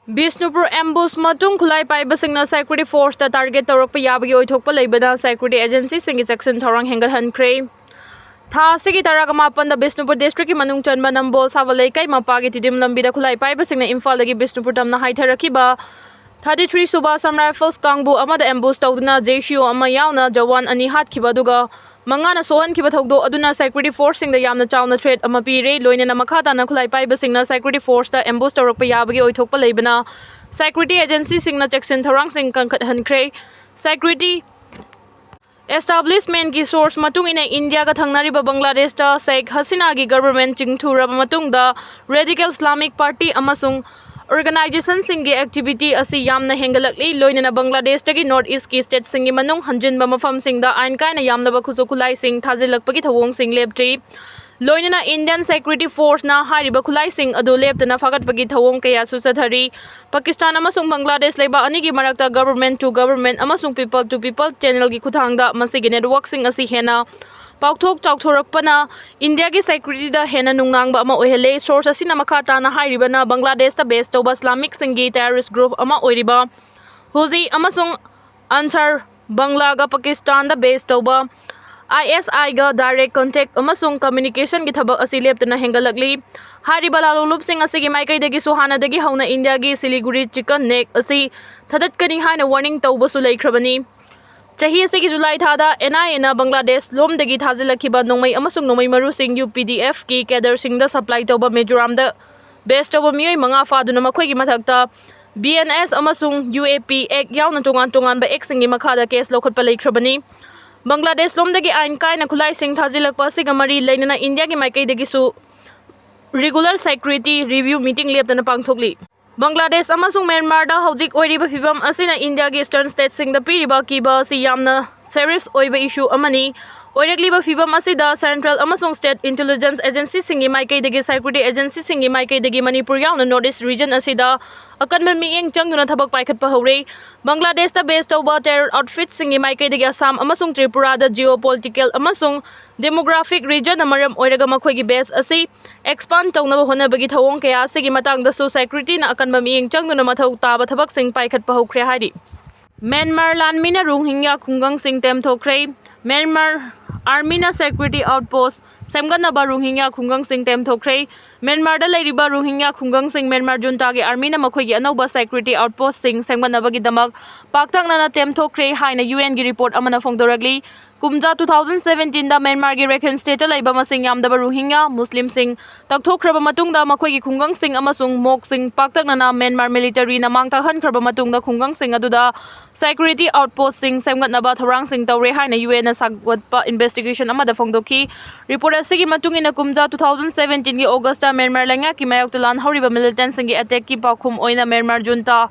Bishnupur ambush matung khulai paibasingna security force da target tawrakpa yabagi oithokpa leibada security agency singi section thorang hengarhankre. Tha sigi taraga mapan da Bishnupur district ki manung chanba nambol savalai kai mapagi tidim lambida khulai paibasingna Imphal dagi Bishnupur tamna haitharakiba 33 suba Assam Rifles kangbu amada ambush tawduna JCO ama yauna jawan ani hatkhiba duga mangana sohan ki bathogdo aduna security force sing da yamna chawna threat ama pire loina na makhata na khulai pai basingna security force da ambush tawrakpa yabagi oithokpa leibana security agency singna section tharang sing kankhat hankre security establishment ki source matung ina India ka thangnari ba Bangladesh ta Sheikh Hasina gi government chingthura matung da radical Islamic party amasung organization singi activity asi yamna hengalakli loina na Bangladesh tagi north east ki state singi manung hanjinba mafam singda ain kaina yamna ba khusu khulai sing thajilakpagi thawong sing leptri loina na Indian security force na hariba khulai sing adu leptana fagatpagi thawong kaya susathari Pakistan amasung Bangladesh leiba ani gi marakta government to government amasung people to people channel gi khuthangda masigi network sing asi hena Paukthok chaukthorakpana India ki security da hena nungnangba ama ohele source asina makhata na hairibana Bangladesh ta based toba Islamic singi terrorist group ama oiriba Huzi amasung Ansar Bangla ga Pakistan da based toba ISI ga direct contact amasung communication gi thabak asi leptana hengalakli hariba lalulup sing asigi maikai dagi suhana dagi hauna India gi Siliguri chicken neck asi thadatkani haina warning tawba su laikhrabani Chahi asigi July thada NIA na Bangladesh lom dagi thajilakhiba nongmai amasung nongmai maru sing UPDF ki cadre sing da supply toba Mizoram da best toba mioi manga faduna makhoi gi mathakta BNS amasung UAP ek yauna tongan ba ek singi makhada case lokhatpa laikhrabani Bangladesh lom dagi ain kaina khulai sing thajilakpa sigamari lainana India ki maikai dagi su regular security review meeting leptana pangthokli Bangladesh amasung Myanmar da hojik oiriba phibam asina India gi eastern states sing da piriba kiba si yamna serious oiba issue amani oirekliba phibam asida central amasung state intelligence agency singi maikai dagi security agency singi maikai dagi Manipur yauna northeast region asida akanba mieng changduna thabak paikhatpa hore Bangladesh da based over terror outfit singi maikai dagi Assam amasung Tripura da geopolitical amasung demographic region amaram oiraga makhoi gi base asi expand tawnaba honabagi thawong kaya sigi matang da so security na akanba mieng changduna mathau taba thabak sing paikhatpa hokre hari Myanmar lanmina Rohingya khungang sing tem thokre Myanmar Army na security outpost semganaba Rohingya khungang sing tem thokre Myanmar da leiriba Rohingya khungang sing Myanmar junta gi army na makhoi gi anauba security outpost sing semganaba gi damak pakthakna na tem thokre haina UN gi report amana phongdoragli Kumja 2017 da Myanmar gi Rakhine state laiba masing yamdaba Rohingya Muslim sing takthokraba matungda makhoi gi khungang sing amasung mok sing paktakna na Myanmar military na mangtakhan khraba matungda khungang sing aduda security outpost sing semgatnaba tharang sing tawre haina UN na sagwatpa investigation amada phongdoki report asigi matungina Kumja 2017 gi August da Myanmar langa ki mayok lan horiba militant sing gi attack ki pakhum oina Myanmar junta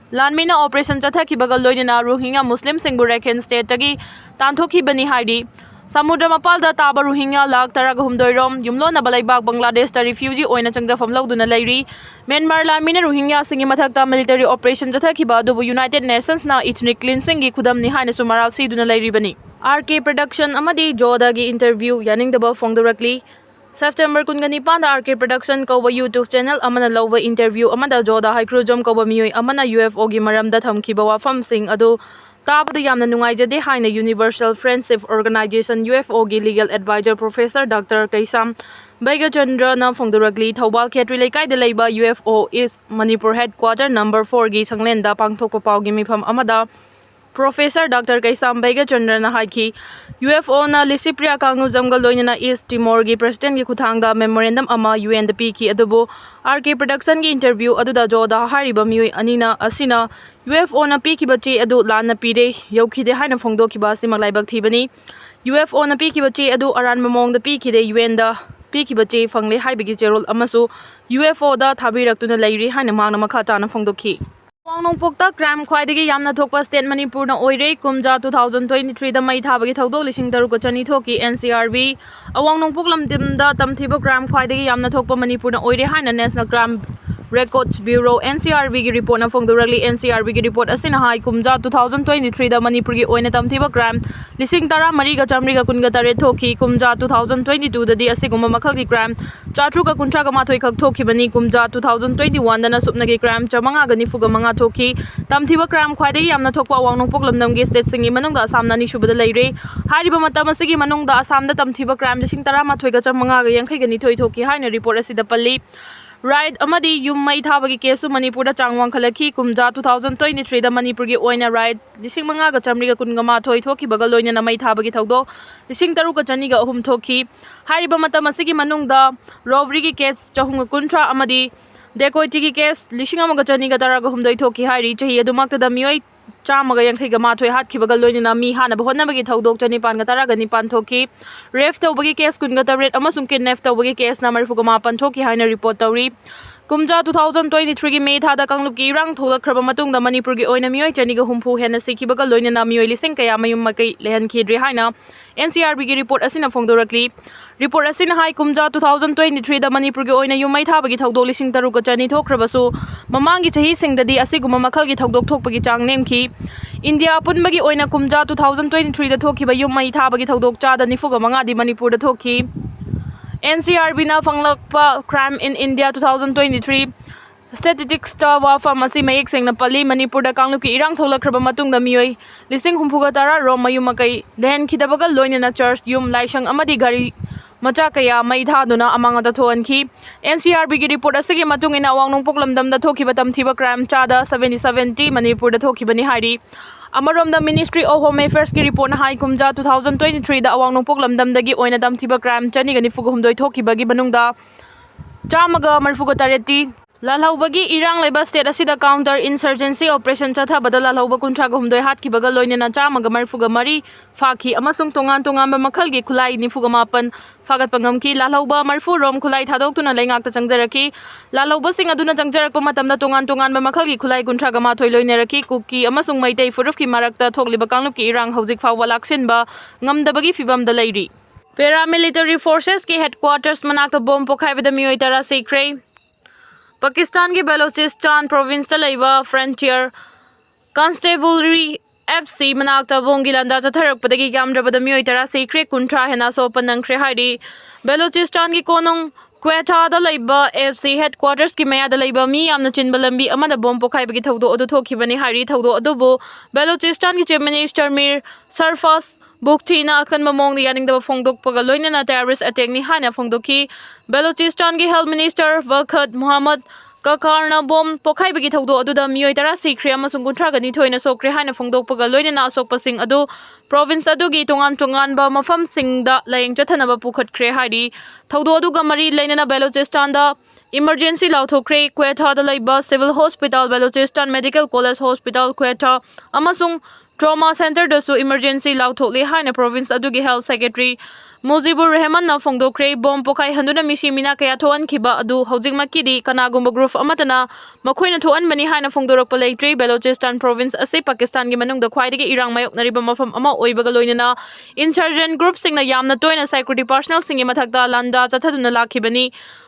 Lanmina operation chathakibaga loinana Rohingya Muslim sing Rakhine state tagi tanthokhi bani haidi samudra mapal da taba Rohingya lak taraga humdoirom yumlo na balaibak Bangladesh ta refugee oina changjafam lawduna leiri Myanmar lanmina Rohingya singi mathakta military operation chathakiba adubu United Nations na ethnic cleansing gi khudam ni haina sumaral siduna leiri bani RK production amadi Jodha gi interview yaningdaba phongdorakli September 19 da RK production koba YouTube channel amana lowa interview amada Jodha haikru jom koba mioi amana UFO gi maramda thamkhiba wafam sing adu tabadu yamna nungaijade haina Universal Friendship Organization UFO gi legal advisor Professor Dr. Kaisam Baigachandra na phongdoragli Thobal Khetri Laikai da leiba UFO is Manipur headquarter number 4 gi sanglenda pangthokpa pawgi mifam amada Professor Dr. Kaisam Baigachandra na haiki UFO na Licipriya kangu jamgal loinana East Timor gi president gi khuthangda memorandum ama UN da piki adubu RK production gi interview aduda Jodha hariba mioi anina asina UFO na piki bachi adu lan na pire yaukhide haina phongdokiba simaklaibak thibani UFO na piki bachi adu aran mamong da piki de UN da piki bachi phangle haibigi cherol amasu UFO da thabirak leiri haina mangna makha tana phongdokhi Wangnongpokta crime Khwaidagi yamna thokpa state Manipur na oire Kumja 2023 da mai thabagi thodok lising taruko chani thoki NCRB Awangnongpok lamdim da tamthiba crime Khwaidagi yamna thokpa Manipur na oire haina national crime Records Bureau NCRB की report ना फोंदोरली NCRB की report असिना high कुमजा 2023 दा मणिपुर की ओइना तमथिबा crime लिसिंग तरा मरीगा चामरीगा कुनगा तरे थोकी कुमजा 2022 ददी असिगुम मखल की crime चाट्रुका कुंट्रागा माथोई खक थोखिबनी कुमजा 2021 दना सुपनगी क्राइम चमंगा गनि फुगा मंगा थोकी तमथिबा क्राइम ख्वाइदगी यामना थोकवा वांगनों पोकलमनमगी स्टेट सिंगी मनुंगदा आसाम नानी सुबदा लैरे हारिबा मतम असिगी मनुंगदा आसाम दा तमथिबा क्राइम लिसिंग तरा माथोई गा चमंगा गा यांखै गनि थोई थोकी हाइना रिपोर्ट असिदा पल्ली राइट अमदी युम मई थाबगी केसु मणिपुर दा चांगवांग खलखी कुमजा 2023 दा मणिपुर की ओइना राइट लिसिंग मंगा गा चामरी गा कुनगा माथोई थोकी बगल लोइना मई थाबगी थौदो लिसिंग तरु का चनी गा अहुम थोकी हारिबा मतम असिगी मनुंगदा रोवरी की केस चहुंग कुंट्रा अमदी डेकोइटी की केस लिसिंग अमगा चनी गा तरागा हुमदोई थोकी हारि चही अदुमक्ता दा मियोई चामगा यांखैगा माथोई हातखिबगा लोइना मी हाना बहोनबगी थौदोक चनिपान गा तरागा निपान थोकी रेफ तौबगी केस कुनगा तरेट अमसुंग किडनैप तौबगी केस ना मरफुगा मापन थोकी हाइना रिपोर्ट तौरी कुमजा 2023 की मे थादा कांगलुपकी इरांग थोलखरबा मतुंगदा मणिपुर की ओइना मियोई चनिगा हुमफु हेना सिखिबगा लोइना मियोई लिसिंग कया मयुम मकै लेहनखिद्रे हाइना NCRB की रिपोर्ट असिना फोंदोरकली रिपोर्ट असिना हाई कुमजा 2023 दा मणिपुर की ओइना युमई थाबगी थौदोक लिसिंग तरुक चनी थोखरबसु ममांगी चही सिंगददी असिगुम मखलगी थौदोक थोकपगी चांग नेमखी इंडिया पुनबगी ओइना कुमजा 2023 दा थोखिबा युमई थाबगी थौदोक चादा निफुगा मंगादी मणिपुर दा थोखी NCRB ना फंगलकपा क्राइम इन इंडिया 2023 स्टैटिस्टिक्स ता वाफम असि मयेक सेंगना पल्ली मणिपुर दा कांगलुपकी इरांग थोलखरबा मतुंगदा मियोई लिसिंग हुमफुगा तरा रोम मयुम मकै देहन खिदबगा लोइना चर्च युम लाइसंग अमदी गाड़ी मचा कया मई थादुना अमांगदा थोअनखी NCRB की रिपोर्ट असिगी मतुंगिना वांगनों पोकलमदमदा थोखिबा तमथिबा क्राइम चादा 70 मणिपुर दा थोखिबनी हाइरी अमरोमदा मिनिस्ट्री ऑफ होम अफेयर्स की रिपोर्ट हाई कुमजा 2023 दा अवांगनों पोकलमदमदगी ओइना तमथिबा क्राइम चनिगनि फुगहुमदोई थोखिबगी मनुंगदा चामगा मरफुगा तरेती लालहौबगी इरांग लेबा स्टेट असिदा काउंटर इंसर्जेंसी ऑपरेशन चथाबदा लालहौबा कुंट्रागा हुमदोई हातखिबगा लोइना चामगा मरफुगा मरी फाखी अमसुंग तोंगान तोंगानबा मखलगी खुलाई निफुगा मापन फागतपा ngमकी लालहौबा मरफु रोम खुलाई थादोक्तुना लैंगाकता चंगजरकी लालहौबसिंग अदुना चंगजरकपा मतमदा तोंगान तोंगानबा मखलगी खुलाई कुंट्रागा माथोई लोइनरकी cookie अमसुंग Meitei फुरुफकी मरक्ता थोकलिबा कांगलुपकी इरांग हौजिक फावबा लाक्सिनबा ngमदबगी फिबमदा Larry paramilitary forces के हेडक्वार्टर्स मनाक्ता बॉम्ब पोखाइबदा मियोई तरा सिखरे पाकिस्तान के बलोचिस्तान प्रोविंस तलैबा फ्रंटियर कांस्टेबलरी FC मनाक्ता बोंगी लंदा चथरकपदगी यामद्रबदा मियोई तरा सिखरे कुंट्रा हेना सोपन नंखरे हाइरी बलोचिस्तान की कोनुंग क्वेटा दा लैबा FC हेडक्वार्टर्स की मया दा लैबा मी यामना चिनबा लंबी अमदा बॉम्ब पोखाइबगी थौदो अदु थोखिबनी हाइरी थौदो अदुबो बलोचिस्तान की चीफ मिनिस्टर मीर सरफास बुख्तीना अखनबा मोंग यानिंगदबा फोंदोकपगा लोइना टेररिस्ट अटैक नि हाइना फोंदोकी बलोचिस्तान की हेल्थ मिनिस्टर वखत मोहम्मद ककारना बॉम्ब पोखाइबगी थौदो अदुदा मियोई तरा सिखरे अमसुंग कुंट्रागनि थोइना सोखरे हाइना फोंदोकपगा लोइना असोकपसिंग अदु प्रोविंस अदुगी तोंगान तोंगानबा मफमसिंगदा लायंग चथनबा पुखटख्रे हाइरी थौदो अदुगा मरी लेना बलोचिस्तान दा इमरजेंसी लाउथोखरे क्वेटा दा लैबा civil hospital Balochistan medical college hospital Quetta अमसुंग ट्रॉमा सेंटर दसु इमरजेंसी लाउथोकले हाइना प्रोविंस अदुगी हेल्थ सेक्रेटरी मुजीबुर रहमान ना फोंदोखरे बॉम्ब पोखाई हंदुना मिसी मिना कया थोअनखिबा अदु हौजिंगमक्कीदी कनागुंबा ग्रुप अमतना मखोइना थोअनबनी हाइना फोंदोरकपा लैत्रे बलोचिस्तान प्रोविंस असे पाकिस्तान की मनुंगदा ख्वाइदगी इरांग मायोकनरिबा मफम अमा ओइबगा लोइना इंसर्जेंट ग्रुप सिंगना यामना तोइना सिक्योरिटी पर्सनल सिंगी मथक्ता लंदा चथदुना लाखिबनी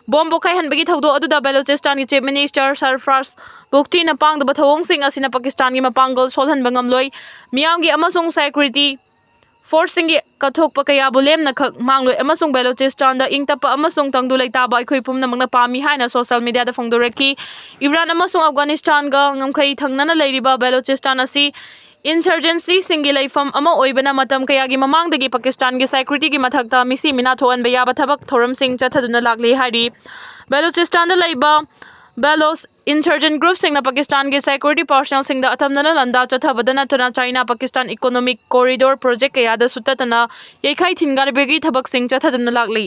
बॉम्ब पोखाई हनबगी थौदो अदुदा बलोचिस्तान की चीफ मिनिस्टर सरफराज बुख्तीना पांगदबा थवोंगसिंग असिना पाकिस्तान की मपांगल सोलहनबा ngमलोइ मियामगी अमसुंग सिक्योरिटी फोर्सिंग कथोकपा कया बुलेमना खक मांगलोइ अमसुंग बलोचिस्तान दा इंगतपा अमसुंग तंगदु लैताबा अखोइ पुमनमंगना पामी हाइना सोशल मीडिया दा फोंदोरकी इरान अमसुंग अफगानिस्तान गा ngमखै थंगनना लैरिबा बलोचिस्तान असि इंसर्जेंसी सिंगी लैफम अमा ओइबना मतम कयागी ममांगदगी पाकिस्तान की सिक्योरिटी की मथक्ता मिसी मिना थोअनबा याबा थबक थोरम सिंग चथदुना लागले हाइरी बलोचिस्तान दा लैबा बेलोस इंसर्जेंट ग्रुप सिंगना पाकिस्तान के सिक्योरिटी पर्सनल सिंगदा अथमनना लंदा चथबदना तना China Pakistan economic corridor project कयादा सुततना यैखाई थिनगारबेगी थबक सिंग चथदुना लागले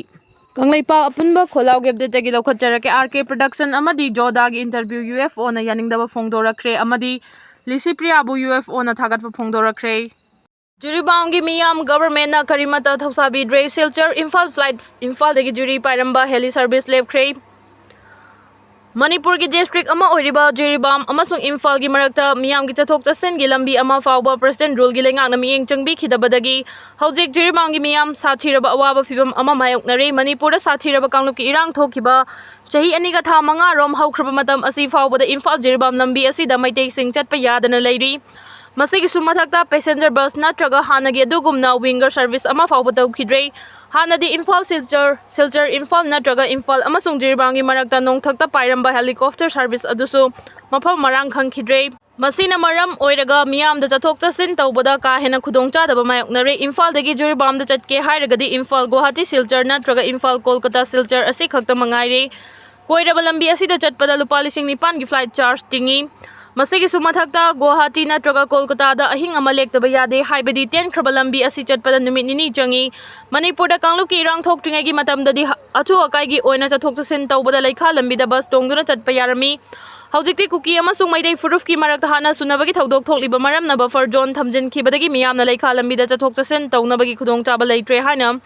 कंगलैपा अपुनबा खोलाव गेबदेतगी लौखतजरके RK प्रोडक्शन अमदी जोधा की इंटरव्यू UFO ना यानिंगदबा फोंदोरखरे अमदी लिसिप्रियाबु UFO ना थागतपा फोंदोरखरे जुरीबाम की मियाम गवर्नमेंट ना करीमता थौसाबी ड्रे सिल्चर इम्फाल फ्लाइट इम्फाल देगी जुरी पाइरंबा हेली सर्विस लेबखरे मणिपुर की डिस्ट्रिक्ट अमा ओइरिबा जुरीबाम अमसुंग इम्फाल की मरक्ता मियाम की चथोक चसन की लंबी अमा फाउबा प्रेसिडेंट रूल की लेंगांगना मियेंग चंगबी खिदबदगी हौजिक जुरीबाम की मियाम साथीरबा अवाबा फिबम अमा मायोकनरे मणिपुर साथीरबा कांगलुप की इरांग थोखिबा Chahi aniga tha manga rom haukraba matam asi faubada Imphal Jiribam lambi asida maitei-sing chatpa yadana leiri. Masigi sumathakta passenger bus natraga hanagi adugumna winger service ama fauba tawkhidre. Hanadi Imphal Silchar Imphal natraga Imphal amasung Jiribangi marakta nongthakta pairamba helicopter service adusu mafam marang khangkhidre. Masina maram oiraga miyamda chathok chasin tawbada ka hena khudongchadaba mayoknare. Imphal dagi Jiribamda chatke hairagadi Imphal Guwahati Silchar natraga Imphal Kolkata Silchar asi khakta mangaire. Koiraba lambi asida chatpada lupa 9,000 gi flight charge tingi. Masigi sumathakta Guwahati natraga Kolkata da ahing ama lektaba yade haibadi 10 khraba lambi asi chatpada numit nini changi. Manipur da Khwaidagi Erang Thok tringai gi matamdadi athu akai gi oina chathok chasin tawbada leikha lambi da bus tongduna chatpa yarami. Haujikti kuki amasung maidei furuf ki marakta hana sunabagi thaudok thokliba maramna buffer zone thamjinkhibadagi miyamna leikha lambi da chathok chasin tawnabagi khudongchaba leitre haina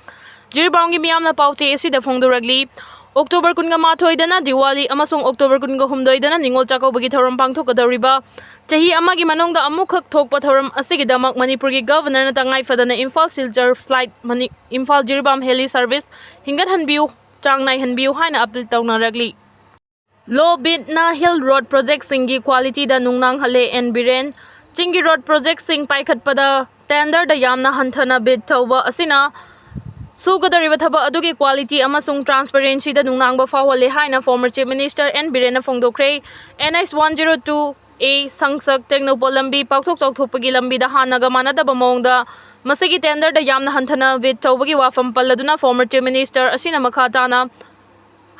Jiribamgi miyamna pauche asida phongduragli. October 18 dana Diwali amasung October 19 dana Ningol Chakaubagi thoram pangthokadariba chahi amagi manongda amukhak thokpa thoram asigidamak Manipur gi governor na tangai fadana Imphal Silchar flight Imphal Jiribam heli service hingat hanbiu changnai hanbiu haina appeal tawnaragli. Low bid na hill road project singi quality da nungnang hale and biren chingi road project sing paikhatpada tender da yamna hanthana bid tawba asina Sugadariba thaba adugi quality amasung transparency da nungnangba fawale haina former chief minister N Birena phongdokre. NS 102A sangsak technopol lambi pakthok chokthopagi lambi da hanaga manadaba mongda masigi tender da yamna hanthana bid tawbagi wafam palladuna former chief minister asina makha tana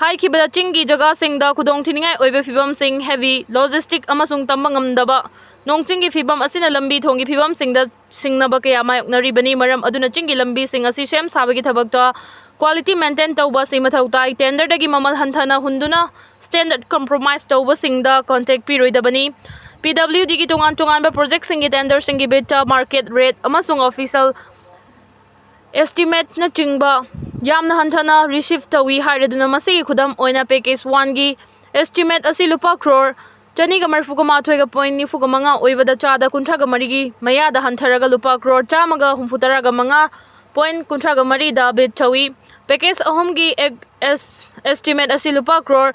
haikibada chingi jaga singda khudong thiningai oibe fibam sing heavy logistic amasung tambangamdaba Nongchingi fibam asina lambi thongi fibam singda singnaba kaya mayoknari bani maram aduna chingi lambi sing asi sem sabagi thabakta quality maintain tawba sima thautai tender dagi mamal hanthana hunduna standard compromise tawba singda contact piroida bani PWD gi tungan ba project singi tender singi beta market rate amasung official estimate na chingba yamna hanthana receive tawi hairaduna masigi khudam oina package 1 gi estimate asi lupa crore Chaniga marfuga mathoiga point ni fuga manga oibada chada kuntraga marigi mayada hantharaga lupa crore chamaga humfutaraga manga point kuntraga mari da bit chawi package ahomgi estimate asi lupa crore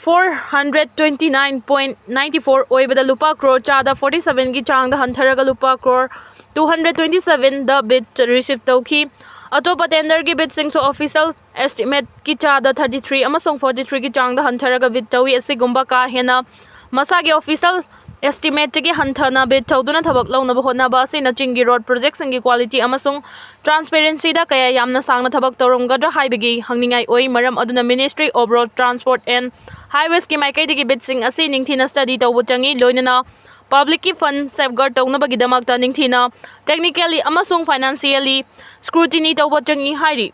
429.94 oibada lupa crore chada 47 gi changda hantharaga lupa crore 227 da bit receive tawki atopa tender gi bit sing so official estimate ki chada 33 amasong 43 gi changda hantharaga bit tawi asigumba ka hena Masagi official estimate gi hanthana bid tawduna thabak lawnaba hotnaba asina chingi road project singi quality amasung transparency da kaya yamna sangna thabak tawromgadra haibagi hangningai oi maram aduna Ministry of Road Transport and Highways ki maikai digi bid sing asi ningthina study tawbu changi loinana public ki fund safeguard tawnabagi damakta ningthina technically amasung financially scrutiny tawbu changi hairi